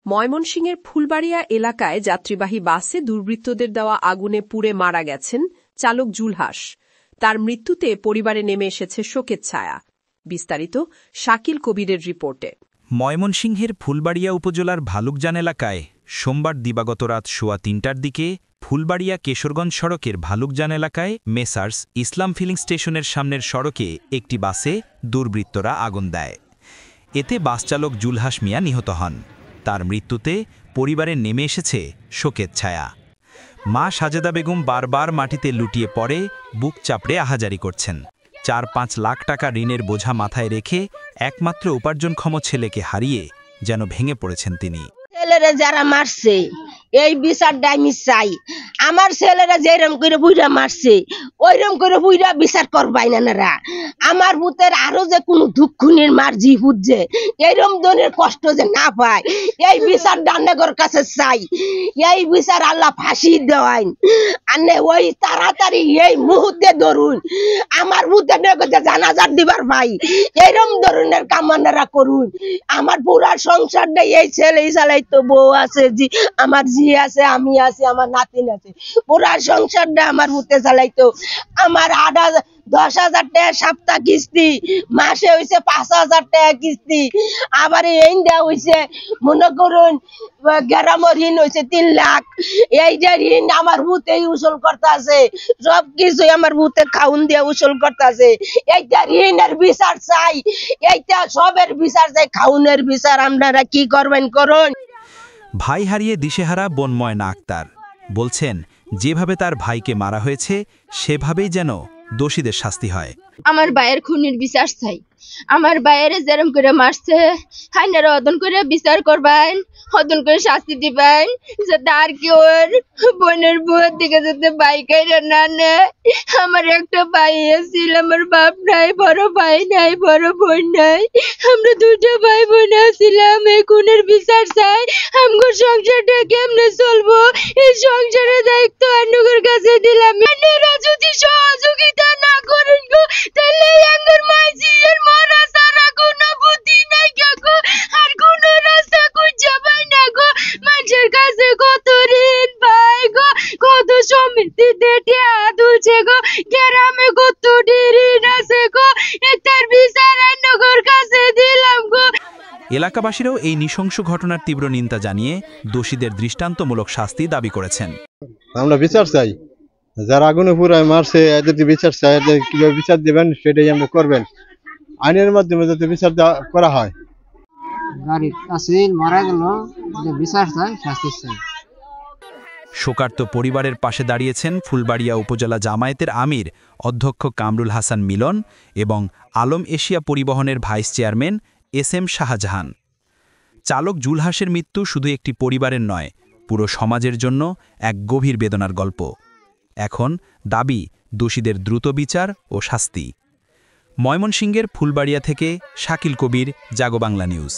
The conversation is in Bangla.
ময়মনসিংহের ফুলবাড়িয়া এলাকায় যাত্রীবাহী বাসে দুর্বৃত্তদের দেওয়া আগুনে পুড়ে মারা গেছেন চালক জুলহাস। তার মৃত্যুতে পরিবারে নেমে এসেছে শোকের ছায়া। বিস্তারিত শাকিল কবিরের রিপোর্টে। ময়মনসিংহের ফুলবাড়িয়া উপজেলার ভালুকজান এলাকায় সোমবার দিবাগত রাত 3:15টার দিকে ফুলবাড়িয়া কেশরগঞ্জ সড়কের ভালুকজান এলাকায় মেসার্স ইসলাম ফিলিং স্টেশনের সামনের সড়কে একটি বাসে দুর্বৃত্তরা আগুন দেয়। এতে বাসচালক জুলহাস মিয়া নিহত হন। তার মৃত্যুতে পরিবারে নেমে এসেছে শোকের ছায়া। মা সাজেদা বেগম বারবার মাটিতে লুটিয়ে পড়ে বুক চাপড়ে আহাজারি করছেন। 4-5 লাখ টাকা ঋণের বোঝা মাথায় রেখে একমাত্র উপার্জনক্ষম ছেলেকে হারিয়ে যেন ভেঙে পড়েছেন তিনি। ছেলেরা যারা মারছে এই বিচারটা আমি চাই। আমার ছেলেরা যেরকম করে বুইরা মারছে ওইরকম করে বুইরা বিচার করবাই না। আমার ভূতের আরো যে কোনো দুঃখুনির মার জি বুঝছে এইরকম ধরনের কষ্ট যে না পায় এই বিচার ডান্ডাগর কাছে চাই। এই বিচার আল্লাহ ফাঁসি দেওয়াই আনে ওই তাড়াতাড়ি এই মুহূর্তে ধরুন আমার ভূতের জানাজার দিবার ভাই এইরকম ধরনের কামনারা করুন। আমার পুরা সংসারটা এই ছেলে চালাই তো বউ আছে জি আমার জি আছে আমি আছি আমার নাতিন আছে পুরা সংসারটা আমার ভূতে চালাইতো। আমার 10,000 টাকা সপ্তাহ কিস্তি, মাসে হইছে 5,000 টাকা কিস্তি, আবার এই দেওয়া হইছে মনে করুন গ্রামের ঋণ হইছে 3 লাখ। এই যে ঋণ আমার ভূতেই উসুল করতেছে, সবকিছু আমার ভূতে খাউন দিয়ে উসুল করতেছে। এইটা ঋণের বিচার চাই, এইটা সবের বিচার চাই, খাউনের বিচার। আপনারা কি করবেন করুন। ভাই হারিয়ে দিশেহারা বোন ময়না আক্তার বলছেন, যেভাবে তার ভাইকে মারা হয়েছে সেভাবেই যেন দোষীদের শাস্তি হয়। আমার ভাইয়ের খুনির বিচার চাই। আমার ভাইয়ের যেরকম করে মারছে হাইনারা অদন করে বিচার করবেন, অদন করে শাস্তি দিবেন, যাতে আর কি ওর বোনের বউয়ের দিকে যাতে ভাই কাইরা না নেয়। আমার একটা ভাই ছিল, আমার বাপ নাই, বড় ভাই নাই, বড় বোন নাই, আমরা 2টা ভাই বোন ছিলাম। এই খুনের বিচার চাই। আমার সংসারটা কেমনে চলবো এই সংসারের দায়িত্ব আন্নুগের কাছে দিলাম। আন্নুরা যদি সহযোগিতা না করেন গো তাহলে আমার মাঝির মারা সারা কোনো বুদ্ধি নাই গো, আর কোনো রাস্তা খুঁজে পাই না গো। মানুষের কাছে কত ঋণ পাই গো, কত সমিতিতে টিয়া দুলছে গো, গ্রামে কত ঋণ আছে গো, এটার বিচার আন্নুগের কাছে দিলাম গো। এলাকাবাসীরাও এই নৃশংস ঘটনার তীব্র নিন্দা জানিয়ে দোষীদের দৃষ্টান্তমূলক শাস্তি দাবি করেছেন। আমরা বিচার চাই, যারা আগুনে পুরায় মারছে এদের বিচার চাই, কিভাবে বিচার দেবেন সেটাই আমরা করবেন। আইনের মাধ্যমে যাতে বিচার করা হয়। গাড়ি আসিল মারা গেল, বিচার চাই, শাস্তি চাই। শোকার্ত পরিবারের পাশে দাঁড়িয়েছেন ফুলবাড়িয়া উপজেলা জামায়াতের আমির অধ্যক্ষ কামরুল হাসান মিলন এবং আলম এশিয়া পরিবহনের ভাইস চেয়ারম্যান SM শাহজাহান। চালক জুলহাসের মৃত্যু শুধু একটি পরিবারের নয়, পুরো সমাজের জন্য এক গভীর বেদনার গল্প। এখন দাবি দোষীদের দ্রুত বিচার ও শাস্তি। ময়মনসিংহের ফুলবাড়িয়া থেকে শাকিল কবির, জাগো বাংলা নিউজ।